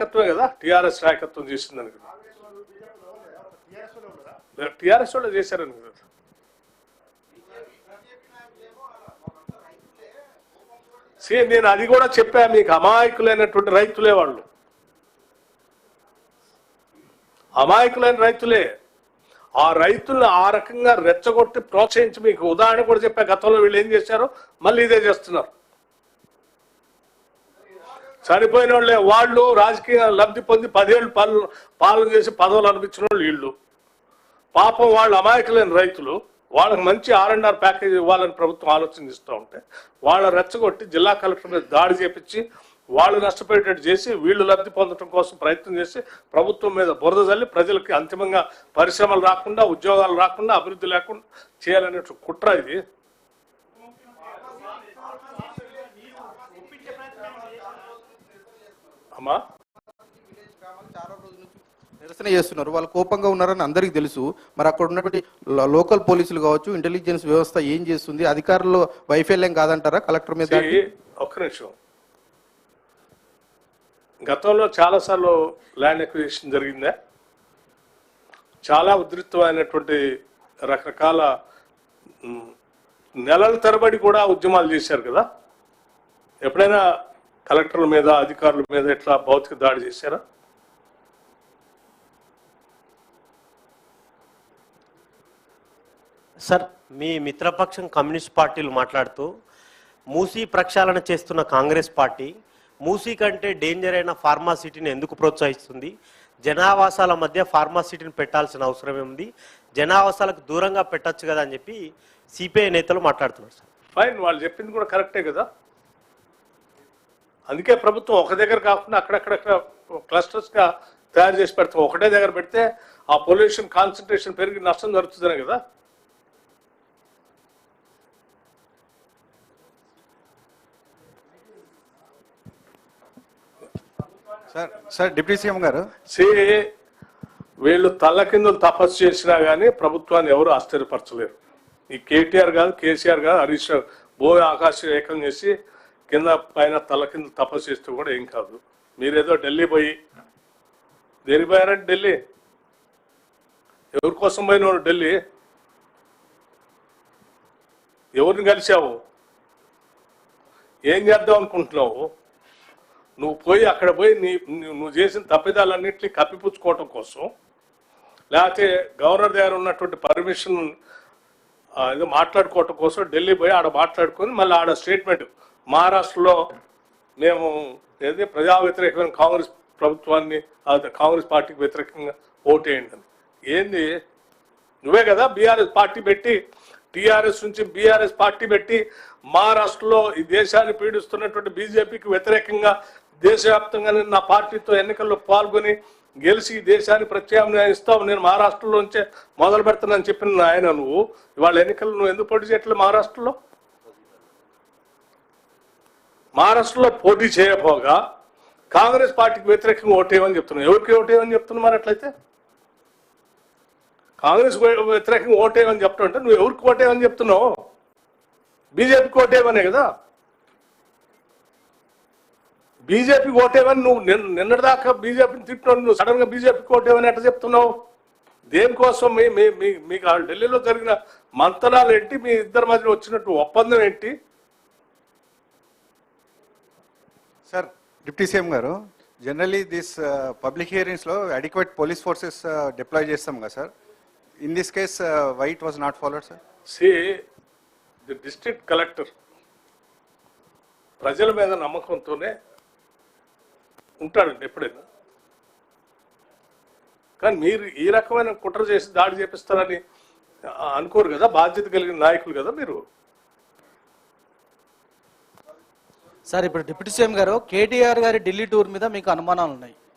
నాయకత్వమే కదా టీఆర్ఎస్ నాయకత్వం చేసిందని కదా, టీఆర్ఎస్ వాళ్ళు చేశారని కదా. నేను అది కూడా చెప్పా, మీకు అమాయకులైనటువంటి రైతులే వాళ్ళు, అమాయకులైన రైతులే. ఆ రైతులను ఆ రకంగా రెచ్చగొట్టి ప్రోత్సహించి మీకు ఉదాహరణ కూడా చెప్పా. గతంలో వీళ్ళు ఏం చేశారో మళ్ళీ ఇదే చేస్తున్నారు. చనిపోయిన వాళ్ళే వాళ్ళు రాజకీయ లబ్ధి పొంది 10 ఏళ్ళు పాలన చేసి పదవులు అనిపించిన వాళ్ళు వీళ్ళు. పాపం వాళ్ళు అమాయకులైన రైతులు, వాళ్ళకి మంచి R&R ప్యాకేజ్ ఇవ్వాలని ప్రభుత్వం ఆలోచనిస్తూ ఉంటే వాళ్ళ రెచ్చగొట్టి జిల్లా కలెక్టర్ మీద దాడి చేపించి వాళ్ళు నష్టపోయేటట్టు చేసి వీళ్ళు లబ్ధి పొందడం కోసం ప్రయత్నం చేసి ప్రభుత్వం మీద బురద జల్లి ప్రజలకి అంతిమంగా పరిశ్రమలు రాకుండా, ఉద్యోగాలు రాకుండా, అభివృద్ధి లేకుండా చేయాలనే కుట్ర ఇది. అమ్మా నిరసన చేస్తున్నారు, వాళ్ళు కోపంగా ఉన్నారని అందరికీ తెలుసు. మరి అక్కడ ఉన్నటువంటి లోకల్ పోలీసులు కావచ్చు, ఇంటెలిజెన్స్ వ్యవస్థ ఏం చేస్తుంది? అధికారులు వైఫల్యం కాదంటారా కలెక్టర్ మీద? ఒక్క నిమిషం, గతంలో చాలాసార్లు ల్యాండ్ ఎక్విజిషన్ జరిగిందా? చాలా ఉధృతమైనటువంటి రకరకాల నెలల తరబడి కూడా ఉద్యమాలు చేశారు కదా. ఎప్పుడైనా కలెక్టర్ల మీద, అధికారుల మీద ఎట్లా భౌతిక దాడి చేశారా? సార్, మీ మిత్రపక్షం కమ్యూనిస్ట్ పార్టీలు మాట్లాడుతూ మూసీ ప్రక్షాళన చేస్తున్న కాంగ్రెస్ పార్టీ మూసీ కంటే డేంజర్ అయిన ఫార్మాసిటీని ఎందుకు ప్రోత్సహిస్తుంది? జనావాసాల మధ్య ఫార్మాసిటీని పెట్టాల్సిన అవసరం ఉంది, జనావాసాలకు దూరంగా పెట్టచ్చు కదా అని చెప్పి సిపిఐ నేతలు మాట్లాడుతున్నారు. సార్ ఫైన్, వాళ్ళు చెప్పింది కూడా కరెక్టే కదా. అందుకే ప్రభుత్వం ఒక దగ్గర కాకుండా అక్కడక్కడక్కడ క్లస్టర్స్గా తయారు చేసి పెడతాం. ఒకటే దగ్గర పెడితే ఆ పొల్యూషన్ కాన్సన్ట్రేషన్ పెరిగి నష్టం జరుగుతుందనే కదా. సార్ డిప్యూటీ సీఎం గారు, వీళ్ళు తల్లకిందులు తపస్సు చేసినా కానీ ప్రభుత్వాన్ని ఎవరు ఆశ్చర్యపరచలేరు. ఈ కేటీఆర్ కాదు, కేసీఆర్ కాదు, హరీష్ రావు భూమి ఆకాశం ఏకం చేసి కింద పైన తల్లకిందులు తపస్సు చేస్తే కూడా ఏం కాదు. మీరేదో ఢిల్లీ పోయి, దేని పోయారంటే ఢిల్లీ ఎవరి కోసం పోయినావు? ఢిల్లీ ఎవరిని కలిసావు? ఏం చేద్దాం అనుకుంటున్నావు? నువ్వు పోయి అక్కడ పోయి నువ్వు చేసిన తప్పిదాలన్నింటినీ కప్పిపుచ్చుకోవటం కోసం, లేకపోతే గవర్నర్ దగ్గర ఉన్నటువంటి పర్మిషన్ ఏదో మాట్లాడుకోవటం కోసం ఢిల్లీ పోయి ఆడ మాట్లాడుకొని మళ్ళీ ఆడ స్టేట్మెంట్, మహారాష్ట్రలో మేము ఏది ప్రజా వ్యతిరేకమైన కాంగ్రెస్ ప్రభుత్వాన్ని, కాంగ్రెస్ పార్టీకి వ్యతిరేకంగా ఓటేయండి అని. ఏంది? నువ్వే కదా బీఆర్ఎస్ పార్టీ పెట్టి, టీఆర్ఎస్ నుంచి బీఆర్ఎస్ పార్టీ పెట్టి మహారాష్ట్రలో ఈ దేశాన్ని పీడిస్తున్నటువంటి బీజేపీకి వ్యతిరేకంగా దేశవ్యాప్తంగా నా పార్టీతో ఎన్నికల్లో పాల్గొని గెలిచి ఈ దేశాన్ని ప్రత్యామ్నాయం ఇస్తావు, నేను మహారాష్ట్రలోంచే మొదలు పెడతానని చెప్పిన ఆయన నువ్వు ఇవాళ ఎన్నికలు నువ్వు ఎందుకు పోటీ చేయట్లేదు? మహారాష్ట్రలో పోటీ చేయకపోగా కాంగ్రెస్ పార్టీకి వ్యతిరేకంగా ఓటేయమని చెప్తున్నావు. ఎవరికి ఓటేయమని చెప్తున్నావు? మరి అట్లయితే కాంగ్రెస్ వ్యతిరేకంగా ఓటేయమని చెప్తుంటే నువ్వు ఎవరికి ఓటేయమని చెప్తున్నావు? బీజేపీకి ఓటేయమనే కదా. బీజేపీకి ఓటేవని నువ్వు నిన్నటిదాకా బీజేపీని తిట్టినావు, నువ్వు సడన్గా బీజేపీకి ఓటేవని ఎట్లా చెప్తున్నావు? దేనికోసం? మీకు ఢిల్లీలో జరిగిన మంతనాలు ఏంటి? మీ ఇద్దరి మధ్య వచ్చినట్టు ఒప్పందం ఏంటి? సార్ డిప్యూటీ సీఎం గారు, జనరలీ దిస్ పబ్లిక్ హియరింగ్స్లో అడిక్వేట్ పోలీస్ ఫోర్సెస్ డిప్లాయ్ చేస్తాం కదా sir. In this case why it was not followed sir? The district collector ప్రజల మీద నమ్మకంతోనే ఉంటాడండి ఎప్పుడైనా. కానీ మీరు ఈ రకమైన కుట్ర చేసి దాడి చేపిస్తారని అనుకోరు కదా, బాధ్యత కలిగిన నాయకులు కదా మీరు. సార్ ఇప్పుడు డిప్యూటీ సీఎం గారు కేటీఆర్ గారి ఢిల్లీ టూర్ మీద మీకు అనుమానాలు ఉన్నాయి.